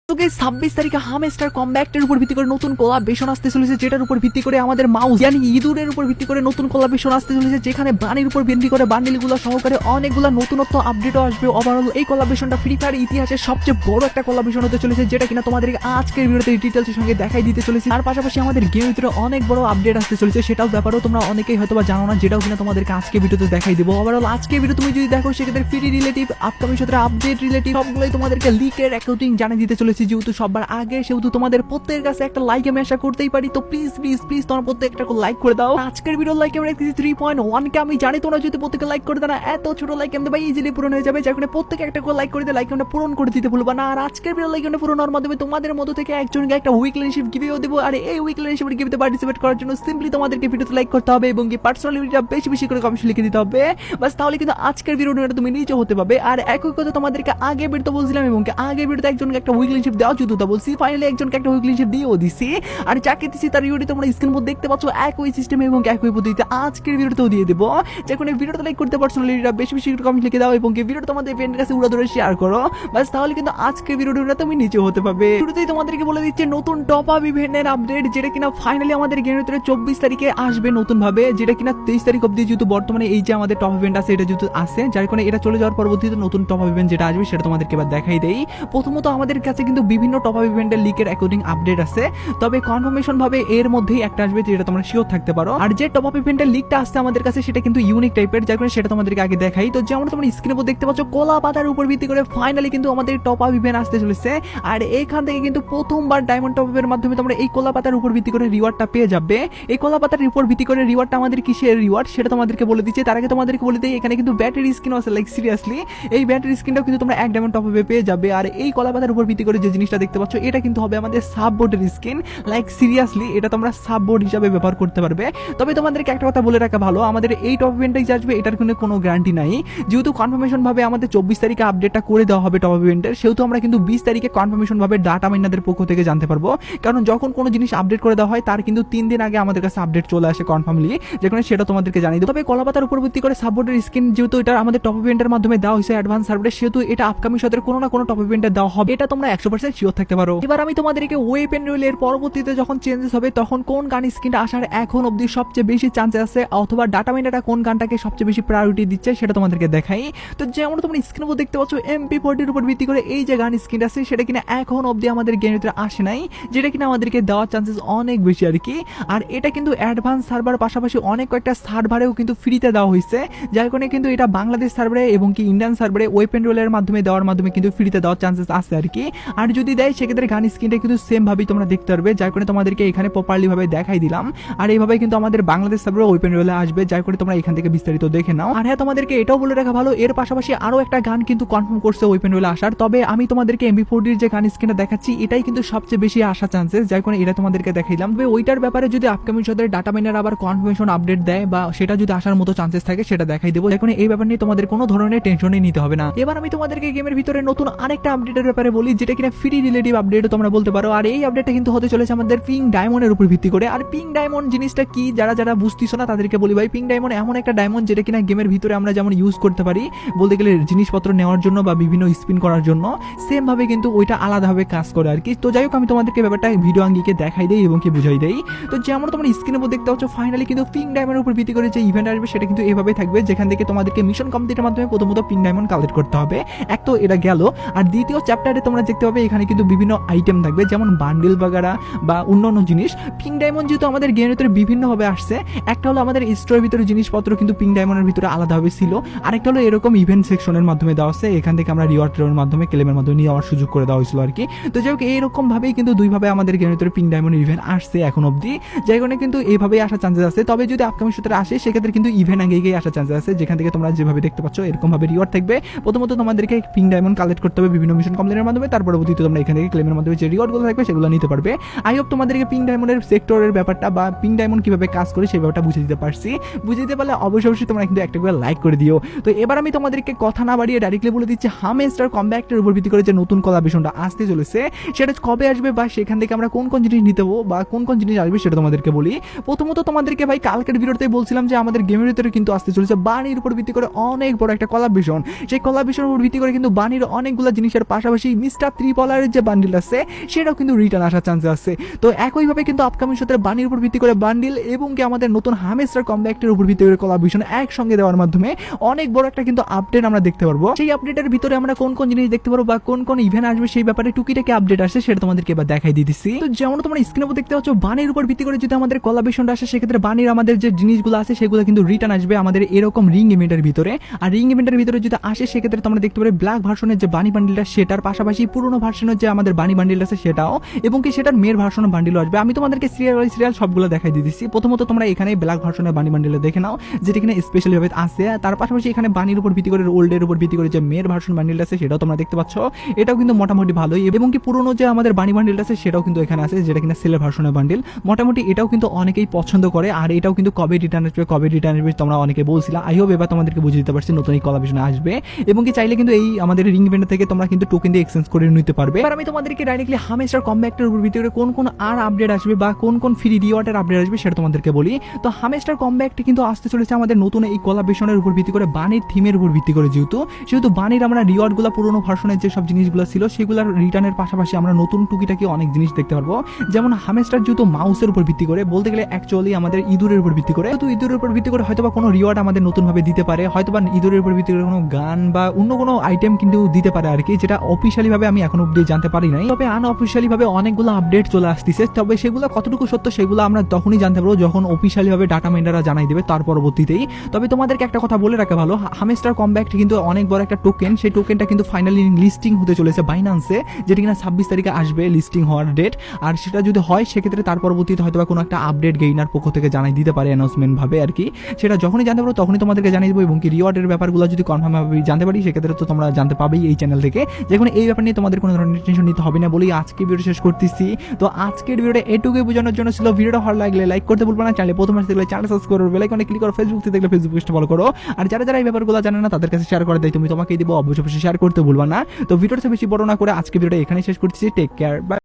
তো গাইস 26 তারিখে হামস্টার কমব্যাক্টের উপর ভিত্তি করে নতুন কোলাবরেশন আসতে চলেছে, যেটার উপর ভিত্তি করে আমাদের মাউস মানে ইঁদুরের উপর ভিত্তি করে নতুন কোলাবরেশন আসতে চলেছে, যেখানে বানির উপর ভিত্তি করে বান্ডিলগুলো সহকারে অনেকগুলো নতুনত্ব আপডেটও আসবে। ওভারঅল এই কোলাবরেশনটা ফ্রি ফায়ার ইতিহাসের সবচেয়ে বড় একটা কোলাবরেশন হতে চলেছে, যেটা কিনা তোমাদেরকে আজকের ভিডিওতে ডিটেইলসের সঙ্গে দেখাই দিতে চলেছে। তার পাশাপাশি আমাদের গেমের ভিতরে অনেক বড় আপডেট আসতে চলেছে, সেটাও ব্যাপারেও তোমরা অনেকেই হয়তো বা জানো না, যেটাও কিনা তোমাদেরকে আজকে ভিডিওতে দেখাই দিব। ওভারঅল আজকে ভিডিও তুমি যদি দেখো সেক্ষেত্রে ফ্রি রিলেটিভ আপকামিং সাথে আপডেট রিলেটিভ সবগুলোই তোমাদেরকে লিকের অ্যাকাউন্টিং জানিয়ে দিতে চলেছে। যেহেতু সবার আগে সেহেতু তোমাদের প্রত্যেকের কাছে একটা লাইক আমি আশা করতেই পারি, তো প্লিজ প্লিজ প্লিজ তোমার প্রত্যেকটা লাইক করে দাও। আজকের ভিডিও লাইক আমরা রেখেছি 3.1 কে। আমি জানি তোমরা যদি প্রত্যেকে লাইক করে দাও না, এত ছোট লাইক আমি ভাই ইজিলি পূরণ হয়ে যাবে, যার কারণে প্রত্যেকে একটা করে লাইক করে দিয়ে লাইক আমরা পূরণ করে দিতে ভুলবা না। আর আজকের ভিডিও লাইক আমরা পূরণ হওয়ার মাধ্যমে তোমাদের মধ্যে থেকে একজনকে একটা উইকলিনশিপ গিভেও দেবো। আর এই উইকলিনশিপের গিভেতে পার্টিসিপেট করার জন্য সিম্পলি তোমাদেরকে ভিডিওতে লাইক করতে হবে এবং কি পার্সোনালিটিটা বেশি বেশি করে কমেন্টে লিখে দিতে হবে, বাস তাহলে কিন্তু আজকের ভিডিওটা তুমি নিজে হতে পারবে। আর একই কথা তোমাদেরকে আগে ভিডিওতে বলছিলাম এবং কি আগে ভিডিওতে একজনকে একটা উইকলিনশিপ দেওয়া যেত, তা বলছি ফাইনালি একজনকে একটা উইকলিনশিপ দিয়েও দিছি। আর যাকে দিছি তার ভিডিওটি তোমরা স্ক্রিন মধ্যে দেখতে পাচ্ছ, একই সিস্টেমে এবং একই পদ্ধতিতে আজকের ভিডিওতেও দিয়ে দেবো। যখন এই ভিডিওটা লাইক করতে পার্সোনালিটিটা বেশি বেশি করে কমেন্ট লিখে দাও এবং কি ভিডিওটা তোমাদের ফ্রেন্ডের কাছে উড়া ধরে শেয়ার করো, বাস তাহলে কিন্তু আজকের ভিডিওটা তুমি নিচে হতে পারবে। শুরুতেই তোমাদেরকে বলে দিচ্ছে নতুন টপ আপ ইভেন্টের আপডেট, যেটা কিনা ফাইনালি আমাদের গেমের ভিতরে 24 তারিখে আসবে নতুন ভাবে, যেটা কিনা 23 তারিখ অবধি যেহেতু বর্তমানে এই যে আমাদের টপ ইভেন্ট আছে এটা যেহেতু আছে, যার কারণে এটা চলে যাওয়ার পরবর্তীতে নতুন টপ আপ ইভেন্ট যেটা আসবে সেটা তোমাদেরকে এবার দেখাই দেই। প্রথমত আমাদের কাছে কিন্তু বিভিন্ন টপ আপ ইভেন্টের লিকের অ্যাকর্ডিং আপডেট আছে, তবে কনফার্মেশন ভাবে এর মধ্যেই একটা আসবে যেটা তোমরা শিওর থাকতে পারো। আর যে টপ আপ ইভেন্টের লিকটা আসছে আমাদের কাছে সেটা কিন্তু ইউনিক টাইপের, যার কারণে সেটা তোমাদেরকে আগে দেখাই। তো যেমন তোমরা স্ক্রিনে উপর দেখতে পাচ্ছ কলা পাতার উপর ভিত্তি করে ফাইনালি কিন্তু আমাদের টপ আপ ইভেন্ট আসতে চলেছে। আর এইখান থেকে কিন্তু প্রথমবার ডায়মন্ড টপ আপের মাধ্যমে তোমরা এই কলা পাতার উপর ভিত্তি করে রিওয়ার্ডটা পেয়ে যাবে। এই কলা পাতার উপর ভিত্তি করে রিওয়ার্ডটা আমাদের কিসের রিওয়ার্ড সেটা তোমাদেরকে বলে দিচ্ছে। তার আগে তোমাদেরকে বলে দিই এখানে কিন্তু ব্যাটারি স্কিনও আছে, লাইক সিরিয়াসলি এই ব্যাটারি স্কিনটাও কিন্তু তোমরা এক ডায়মন্ড টপ আপে পেয়ে যাবে। আর এই কলা পাতার উপর ভিত্তি করে যে জিনিসটা দেখতে পাচ্ছ এটা কিন্তু হবে আমাদের সাববোর্ডের স্কিন, লাইক সিরিয়াসলি এটা তোমরা সাববোর্ড হিসাবে ব্যবহার করতে পারবে। তবে তোমাদেরকে একটা কথা বলে রাখা ভালো, আমাদের এই টপ ইভেন্টটাই আসবে এটার কিন্তু কোনো গ্যারান্টি নাই, যেহেতু কনফার্মেশন ভাবে আমাদের 24 তারিখে আপডেটটা করে দেওয়া হবে টপ ইভেন্টের, সেহেতু আমরা কিন্তু 20 তারিখে কনফার্মেশন ভাবে ডাটা মাইনারদের পক্ষ থেকে জানতে পারবো। কারণ যখন কোনো জিনিস আপডেট করে দেওয়া হয় তার কিন্তু 3 দিন আগে আমাদের কাছে আপডেট চলে আসে কনফার্মলি, যেখানে সেটা তোমাদেরকে জানিয়ে দেবো। তবে কলাপাতার উপর ভিত্তি করে সাববোর্ডের স্কিন যেহেতু এটা আমাদের টপ ইভেন্টের মাধ্যমে দেওয়া হয়েছে অ্যাডভান্স সার্ভারে, সেহেতু এটা আপকামিং সাথে কোনো না কোনো টপ ইভেন্টে দেওয়া হবে, এটা তোমরা 100% শিওর থাকতে পারো। এবার আমি তোমাদেরকে ওয়েপেন রোলের পরবর্তীতে যখন চেঞ্জেস হবে তখন কোন গান স্কিনটা আসার এখন অবধি সবচেয়ে বেশি চান্সেস আছে, অথবা ডাটা মাইনারটা কোন গানটাকে সবচেয়ে বেশি প্রায়োরিটি দিচ্ছে সেটা তোমাদেরকে দেখাই। তো যেমন তোমরা স্ক্রিনের উপর দেখতে পাচ্ছ MP40 উপর ভিত্তি করে এই যে গান স্কিনটা আছে সেটা কিনা এখন অবধি আমাদের গেমের ভিতরে আসে নাই, যেটা কিনা আমাদেরকে দেওয়ার চান্সেস অনেক বেশি আর কি। আর এটা কিন্তু অ্যাডভান্স সার্ভার পাশাপাশি অনেক কয়েকটা সার্ভারেও কিন্তু ফ্রিতে দেওয়া হয়েছে, যার কারণে কিন্তু এটা বাংলাদেশ সার্ভারে এবং কি ইন্ডিয়ান সার্ভারে ওয়েপেন রোলের মাধ্যমে দেওয়ার মাধ্যমে কিন্তু ফ্রিতে দেওয়ার চান্সেস আছে আর কি। আর যদি দেয় সেক্ষেত্রে গান স্কিনটা কিন্তু সেম ভাবেই তোমরা দেখতে পারবে, যার কারণে তোমাদেরকে এখানে প্রপারলি ভাবে দেখাই দিলাম। আর এইভাবে কিন্তু আমাদের বাংলাদেশ সার্ভারে ওয়েপেন রোলে আসবে, যার করে তোমরা এখান থেকে বিস্তারিত দেখে নাও। আর হ্যাঁ তোমাদেরকে এটাও বলে রাখা ভালো, এর পাশাপাশি আরো একটা গান কিন্তু কনফার্ম করছে ওয়েপেন রোলে আসার, তবে আমি তোমাদেরকে MP40 যে গান স্কিনটা দেখাচ্ছি এটাই কিন্তু সবচেয়ে বেশি আসার চান্সেস, যার কারণে এটা তোমাদেরকে দেখাইলাম। তবে ওইটার ব্যাপারে যদি আপকামিং সাথে ডাটা মাইনার আবার কনফার্মেশন আপডেট দেয় বা সেটা যদি আসার মতো চান্সেস থাকে সেটা দেখাই দেবো, যার কারণে এই ব্যাপার নিয়ে তোমাদের কোনো ধরনের টেনশনই নিতে হবে না। এবার আমি তোমাদেরকে গেমের ভিতরে নতুন আরেকটা আপডেটের ব্যাপারে বলি, যেটা কিনা ফ্রি রিলেটিভ আপডেট তোমরা বলতে পারো। আর এই আপডেটটা কিন্তু হতে চলেছে আমাদের পিঙ্ক ডায়মন্ডের উপর ভিত্তি করে। আর পিঙ্ক ডায়মন্ড জিনিসটা কি যারা যারা বুঝতেছো না তাদেরকে বলি ভাই, পিঙ্ক ডায়মন্ড এমন একটা ডায়মন্ড যেটা কিনা গেমের ভিতরে আমরা যেমন ইউজ করতে পারি বলতে গেলে জিনিসপত্র নেওয়ার জন্য বা বিভিন্ন স্পিন করার জন্য, সেম ভাবে কিন্তু ওইটা আলাদাভাবে কাজ করে আর কি। তো যাই হোক আমি তোমাদেরকে ব্যাপারটা ভিডিও আঙ্গিকে দেখাই দেই এবং কি বুঝাই দেই। তো যেমন তোমরা স্ক্রিনের উপর দেখতে পাচ্ছ ফাইনালি কিন্তু পিঙ্ক ডায়মন্ডের উপর ভিত্তি করে যে ইভেন্ট আসবে সেটা কিন্তু এইভাবে থাকবে, যেখান থেকে তোমাদেরকে মিশন কমপ্লিটের মাধ্যমে প্রথমত পিঙ্ক ডায়মন্ড কালেক্ট করতে হবে, এক তো এটা গেল। আর দ্বিতীয় চ্যাপ্টারে তোমরা দেখতে পাবে এখানে কিন্তু বিভিন্ন আইটেম থাকবে যেমন বান্ডিল বাগারা বা অন্যান্য জিনিস। পিঙ্ক ডায়মন্ড যেহেতু আমাদের গেমের ভিতরে বিভিন্নভাবে আসছে, একটা হলো আমাদের স্টোরের ভিতরে জিনিসপত্র কিন্তু পিঙ্ক ডায়মন্ডের ভিতরে আলাদাভাবে ছিল, আরেকটা হলো এরকম ইভেন্ট সেকশনের মাধ্যমে দেওয়া হচ্ছে, এখান থেকে আমরা রিওয়ার্ডের মাধ্যমে ক্লেমের মাধ্যমে নিয়ে যাওয়ার সুযোগ করে দেওয়া হয়েছিল আর কি। তো যাই হোক এইরকম ভাবেই কিন্তু দুইভাবে আমাদের গেমের ভিতরে পিঙ্ক ডায়মন্ড ইভেন্ট আসছে এখন অবধি, যার কারণে কিন্তু এইভাবেই আসার চান্সেস আছে। তবে যদি আপকামিং সূত্রে আসে সেক্ষেত্রে কিন্তু ইভেন্ট আগে গিয়ে আসার চান্সেস আছে, যেখান থেকে তোমরা যেভাবে দেখতে পাচ্ছ এরকম ভাবে রিওয়ার্ড থাকবে। প্রথমত তোমাদেরকে পিঙ্ক ডায়মন্ড কালেক্ট করতে হবে বিভিন্ন মিশন কমপ্লিটের মাধ্যমে, তার পরবর্তীতে তোমরা এখান থেকে ক্লেমের মাধ্যমে যে রিওয়ার্ডগুলো থাকবে সেগুলো নিতে পারবে। আই হোপ তোমাদেরকে পিঙ্ক ডায়মন্ডের সেক্টরের ব্যাপারটা বা পিঙ্ক ডায়মন্ড কিভাবে কাজ করে সেই ব্যাপারটা বুঝে দিতে পারছি। বুঝে দিতে পারলে অবশ্যই তোমরা কিন্তু একটা করে লাইক করে দিও। তো এবার আমি তোমাদেরকে কথা না বাড়িয়ে ডাইরেক্টলি বলে দিচ্ছি হামস্টার কমব্যাক্টের উপর ভিত্তি করে যে নতুন কোলাবরেশনটা আসতে চলেছে সেটা কবে আসবে বা সেখান থেকে আমরা কোন কোন জিনিস নিতে পারবো বা কোন কোন জিনিস আসবে সেটা তোমাদেরকে বলি। প্রথমত তোমাদেরকে ভাই কালকের ভিডিওতে বলছিলাম যে আমাদের গেমের ভিতরে কিন্তু আসতে চলেছে বানির উপর ভিত্তি করে অনেক বড় একটা কোলাবরেশন। সেই কোলাবরেশনের উপর ভিত্তি করে কিন্তু বানির অনেকগুলো জিনিসের পাশাপাশি মিস্টার 3 পলারের যে বান্ডিল আছে সেটাও কিন্তু রিটার্ন আসার চান্স আছে। তো একইভাবে কিন্তু আপকামিং সপ্তাহে বানির উপর ভিত্তি করে বান্ডিল এবং কি আমাদের নতুন হামেস্টার কমব্যাক্টের উপর ভিত্তি করে কোলাবোরেশন একসঙ্গে দেওয়ার মাধ্যমে অনেক বড় একটা কিন্তু আপডেট আমরা দেখতে পারবো। সেই আপডেটের ভিতরে আমরা কোন কোন জিনিস দেখতে পারবো বা কোন কোন ইভেন্ট আসবে সেই ব্যাপারে টুকিটাকি আপডেট আসছে সেটা তোমাদেরকে এবার দেখাই দিতেছি। তো যেমন তোমরা স্ক্রিনে উপর দেখতে পাচ্ছ বানির উপর ভিত্তি করে যদি আমাদের কোলাবোরেশনটা আসে সেক্ষেত্রে বানির আমাদের যে জিনিসগুলো আছে সেগুলো কিন্তু রিটার্ন আসবে আমাদের এরকম রিং ইভেন্টের ভিতরে। আর রিং ইভেন্টের ভিতরে যদি আসে সেক্ষেত্রে তোমরা দেখতে পাবে ব্ল্যাক ভার্সনের যে বানি বান্ডিলটা সেটার পাশাপাশি পুরোনো ভার্সনের যে আমাদের বানি বান্ডিল আছে সেটাও এবং কি সেটার মেয়ের ভার্সনের বান্ডিলও আসবে। আমি তোমাদেরকে সিরিয়াল সবগুলো দেখাই দিতেছি। প্রথমত তোমরা এখানে ব্ল্যাক ভার্সনের বানি বান্ডিলে দেখে নাও যেটা এখানে স্পেশালি ভাবে আছে। তার পাশাপাশি এখানে বানির উপর ভিত্তি করে ওল্ডের উপর ভিত্তি করে যে মেয়ের ভার্সন বান্ডিল আছে সেটাও তোমরা দেখতে পাচ্ছ, এটাও কিন্তু মোটামুটি ভালোই। এবং কি পুরোনো যে আমাদের বানি বান্ডিল আছে সেটাও কিন্তু এখানে আছে যেটা কিনা সেলের ভার্সনের বান্ডিল। মোটামুটি এটাও কিন্তু অনেকেই পছন্দ করে। আর এটাও কিন্তু কবে রিটার্ন আসবে তোমরা অনেকে বলছিলা। আই হোপ এবার তোমাদেরকে বুঝিয়ে দিতে পারছি নতুন এই কোলাবোরেশন আসবে এবং কি চাইলে কিন্তু এই আমাদের রিং ইভেন্ট থেকে তোমরা কিন্তু টোকেন দিয়ে এক্সচেঞ্জ করে নিতে পারবে। আর আমি তোমাদেরকে ডাইরেক্টলি হামেস্টার কমব্যাক্টের উপর ভিত্তি করে কোন কোন আর আপডেট আসবে বা কোন কোন ফ্রি রিওয়ার্ডের আপডেট আসবে সেটা তোমাদেরকে বলি। তো হামেস্টার কমব্যাক্ট কিন্তু আসতে চলেছে আমাদের নতুন এই কোলাবোরেশনের উপর ভিত্তি করে বানির থিমের উপর ভিত্তি করে। যেহেতু বানির আমরা রিওয়ার্ডগুলো পুরোনো ভার্সনের যে সব জিনিসগুলো ছিল সেগুলোর রিটার্নের পাশাপাশি আমরা নতুন টুকিটাকি অনেক জিনিস দেখতে পারবো। যেমন হামেস্টার যেহেতু মাউসের উপর ভিত্তি করে, বলতে গেলে অ্যাকচুয়ালি আমাদের ইঁদুরের উপর ভিত্তি করে, তো ইঁদুরের উপর ভিত্তি করে হয়তোবা কোনো রিওয়ার্ড আমাদের নতুন ভাবে দিতে পারে, হয়তোবা ইঁদুরের উপর ভিত্তি করে কোনো গান বা অন্য কোনো আইটেম কিন্তু দিতে পারে আর কি, যেটা অফিসিয়ালি ভাবে আমি এখন অব্দি জানতে পারি নাই। তবে আনঅফিসিয়ালি ভাবে অনেকগুলো আপডেট চলে আসতেছে, তবে সেগুলো কতটুকু সত্য সেগুলো আমরা তখনই জানতে পারবো যখন অফিসিয়ালি ভাবে ডাটা মাইনাররা জানাই দেবে তার পরবর্তীতেই। তবে তোমাদেরকে একটা কথা বলে রাখা ভালো, হামেস্টার কমব্যাক্ট কিন্তু অনেক বড় একটা টোকেন। সেই টোকেনটা কিন্তু ফাইনালি লিস্টিং হতে চলেছে বাইন্যান্সে, যেটা কিনা 26 তারিখে আসবে লিস্টিং হওয়ার ডেট। আর সেটা যদি হয় সেক্ষেত্রে তার পরবর্তীতে হয়তো কোনো একটা আপডেট গেইনার পক্ষ থেকে জানাই দিতে পারে অ্যানাউন্সমেন্ট ভাবে আর কি। সেটা যখনই জানতে পারো তখনই তোমাদেরকে জানিয়ে দেবো। এবং কি রিওয়ার্ডের ব্যাপারগুলো যদি কনফার্ম ভাবে জানতে পারি সেক্ষেত্রে তো তোমরা জানতে পাবেই এই চ্যানেল থেকে। যেখানে এই ব্যাপার নিয়ে তোমাদের কোনো ধরনের টেনশন নিতে হবে না বলেই আজকে ভিডিও শেষ করতেছি। তো আজকের ভিডিওটা এটুকুই বোঝানোর জন্য ছিল। ভিডিওটা ভালো লাগলে লাইক করতে ভুলবে না, চ্যানেলে প্রথম আসতে দেখলে চ্যানেল সাবস্ক্রাইব করো, বেল আইকনে ক্লিক করো, ফেসবুক থেকে দেখলে ফেসবুক পেজটা ফলো করো। আর যারা যারা এই ব্যাপারগুলো জানে না তাদের কাছে শেয়ার করে দেয় তোমাকেই দিব, অবশ্যই শেয়ার করতে ভুলবা না। তো ভিডিওটা বেশি বড় না করে আজকে ভিডিওটা এখানে শেষ করতেছি। Take care, by.